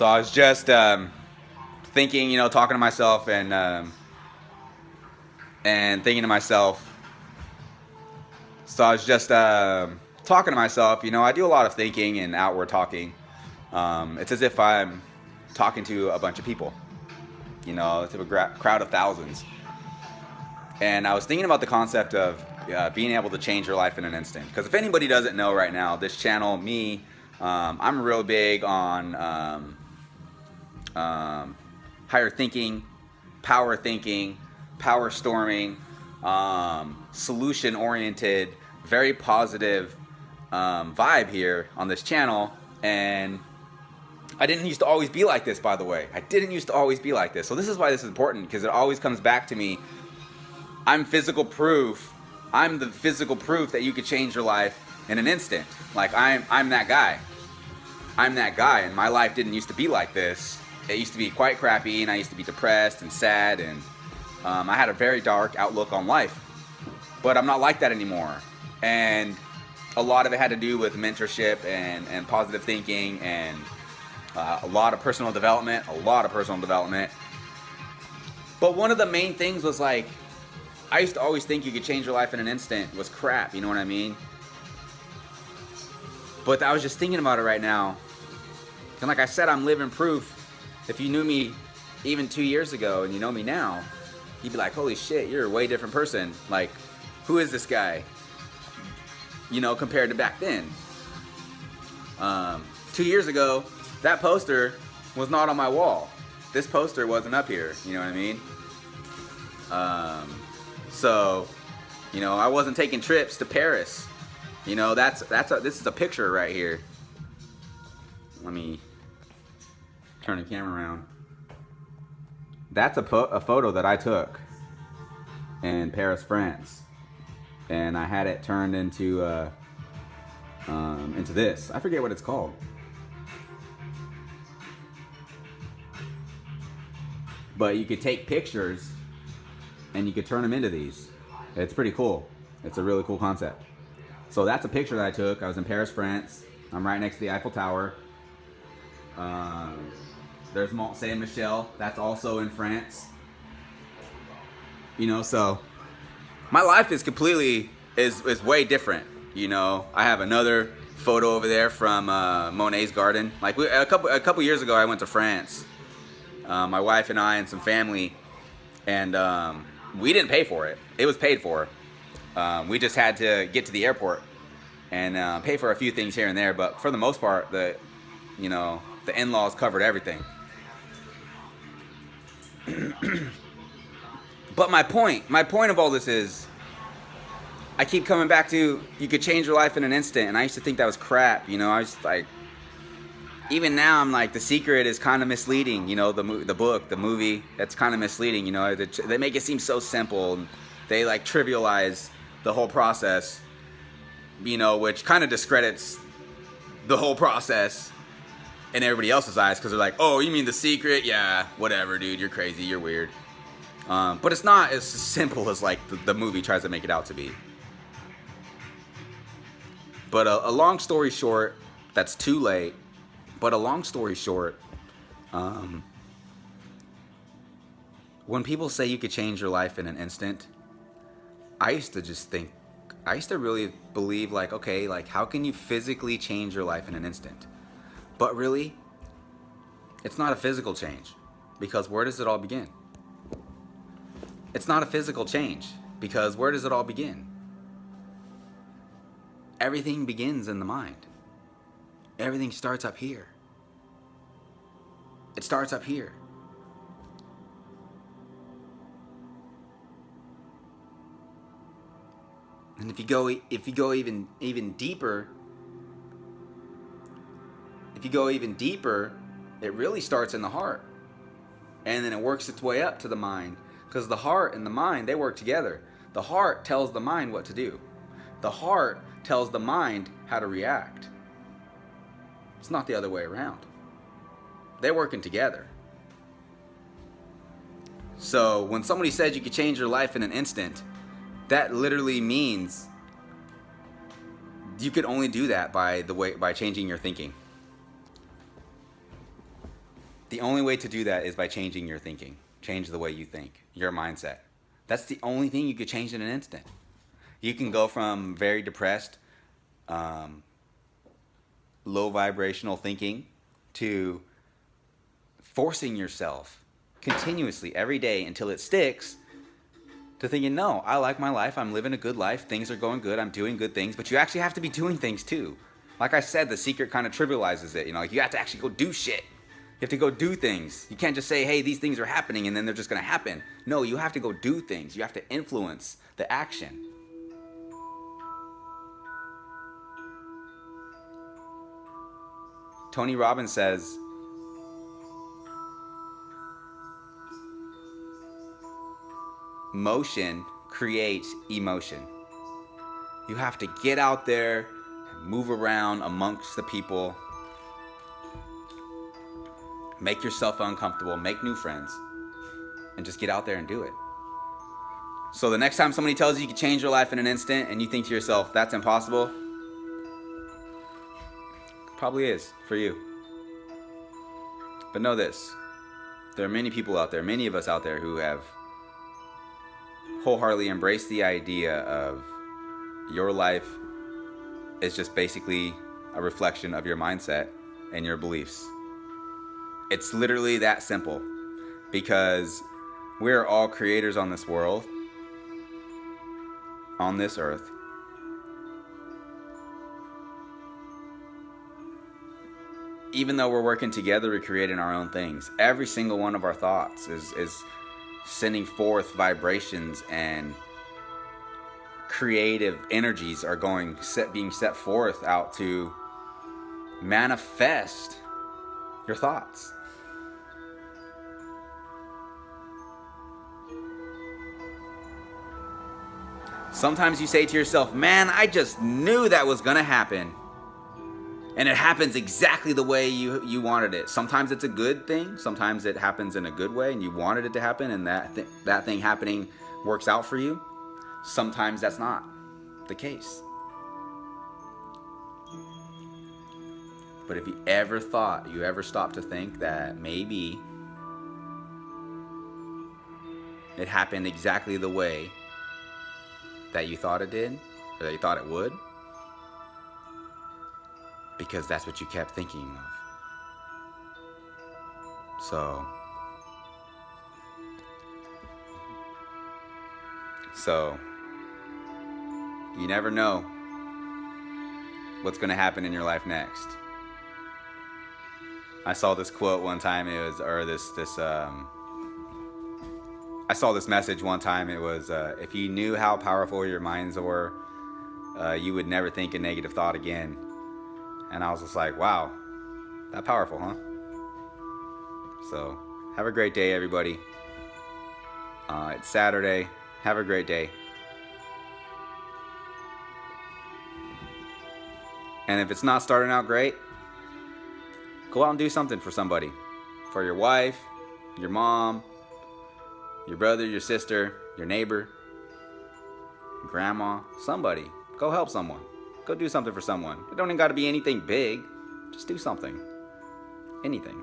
So I was just thinking, talking to myself and thinking to myself. So I was just talking to myself. I do a lot of thinking and outward talking. It's as if I'm talking to a bunch of people. To a crowd of thousands. And I was thinking about the concept of being able to change your life in an instant. Because if anybody doesn't know right now, this channel, me, I'm real big on higher thinking, power storming, solution-oriented, very positive vibe here on this channel. And I didn't used to always be like this, by the way. I didn't used to always be like this. So this is why this is important, because it always comes back to me. I'm physical proof. I'm the physical proof that you could change your life in an instant. Like, I'm that guy. I'm that guy, and my life didn't used to be like this. It used to be quite crappy, and I used to be depressed and sad, and I had a very dark outlook on life. But I'm not like that anymore. And a lot of it had to do with mentorship and positive thinking and a lot of personal development. But one of the main things was like, I used to always think you could change your life in an instant was crap, you know what I mean? But I was just thinking about it right now. And like I said, I'm living proof. If you knew me even 2 years ago and you know me now, you'd be like, holy shit, you're a way different person. Like, who is this guy? Compared to back then. 2 years ago, that poster was not on my wall. This poster wasn't up here, you know what I mean? So, I wasn't taking trips to Paris. This is a picture right here. Let me turn the camera around. That's a photo that I took in Paris, France, and I had it turned into this. I forget what it's called. But you could take pictures and you could turn them into these. It's pretty cool. It's a really cool concept. So that's a picture that I took. I was in Paris, France. I'm right next to the Eiffel Tower. There's Mont Saint-Michel. That's also in France. So my life is completely is way different. I have another photo over there from Monet's garden. Like a couple years ago, I went to France. My wife and I and some family, and we didn't pay for it. It was paid for. We just had to get to the airport and pay for a few things here and there. But for the most part, the in-laws covered everything. But my point of all this is, I keep coming back to you could change your life in an instant, and I used to think that was crap. I was like, even now I'm like, The Secret is kind of misleading. The book, the movie, that's kind of misleading. They make it seem so simple. And they like trivialize the whole process. Which kind of discredits the whole process in everybody else's eyes, because they're like, oh, you mean The Secret? Yeah, whatever, dude. You're crazy. You're weird. But it's not as simple as like the movie tries to make it out to be. But a long story short, that's too late. But a long story short, when people say you could change your life in an instant, I used to really believe like, okay, like how can you physically change your life in an instant? But really, it's not a physical change, because where does it all begin? It's not a physical change, because where does it all begin? Everything begins in the mind. Everything starts up here. It starts up here. And if you go even deeper, it really starts in the heart. And then it works its way up to the mind, because the heart and the mind, they work together. The heart tells the mind what to do. The heart tells the mind how to react. It's not the other way around. They're working together. So when somebody says you could change your life in an instant, that literally means you could only do that by changing your thinking. The only way to do that is by changing your thinking. Change the way you think, your mindset. That's the only thing you could change in an instant. You can go from very depressed, low vibrational thinking to forcing yourself continuously every day until it sticks to thinking, no, I like my life, I'm living a good life, things are going good, I'm doing good things, but you actually have to be doing things too. Like I said, the secret kind of trivializes it. Like you have to actually go do shit. You have to go do things. You can't just say, hey, these things are happening and then they're just going to happen. No, you have to go do things. You have to influence the action. Tony Robbins says, motion creates emotion. You have to get out there and move around amongst the people. Make yourself uncomfortable, make new friends, and just get out there and do it. So the next time somebody tells you you can change your life in an instant and you think to yourself, that's impossible, probably is for you. But know this, there are many people out there, many of us out there who have wholeheartedly embraced the idea of your life is just basically a reflection of your mindset and your beliefs. It's literally that simple, because we're all creators on this world, on this earth. Even though we're working together, we're creating our own things. Every single one of our thoughts is sending forth vibrations, and creative energies are being set forth out to manifest your thoughts. Sometimes you say to yourself, man, I just knew that was going to happen. And it happens exactly the way you wanted it. Sometimes it's a good thing. Sometimes it happens in a good way and you wanted it to happen, and that thing happening works out for you. Sometimes that's not the case. But if you ever stopped to think that maybe it happened exactly the way that you thought it did, or that you thought it would, because that's what you kept thinking of. So you never know what's going to happen in your life next. I saw this quote one time. I saw this message one time. It was, if you knew how powerful your minds were, you would never think a negative thought again. And I was just like, wow, that powerful, huh? So have a great day, everybody. It's Saturday. Have a great day. And if it's not starting out great, go out and do something for somebody. For your wife, your mom, your brother, your sister, your neighbor, your grandma, somebody. Go help someone. Go do something for someone. It don't even got to be anything big. Just do something. Anything.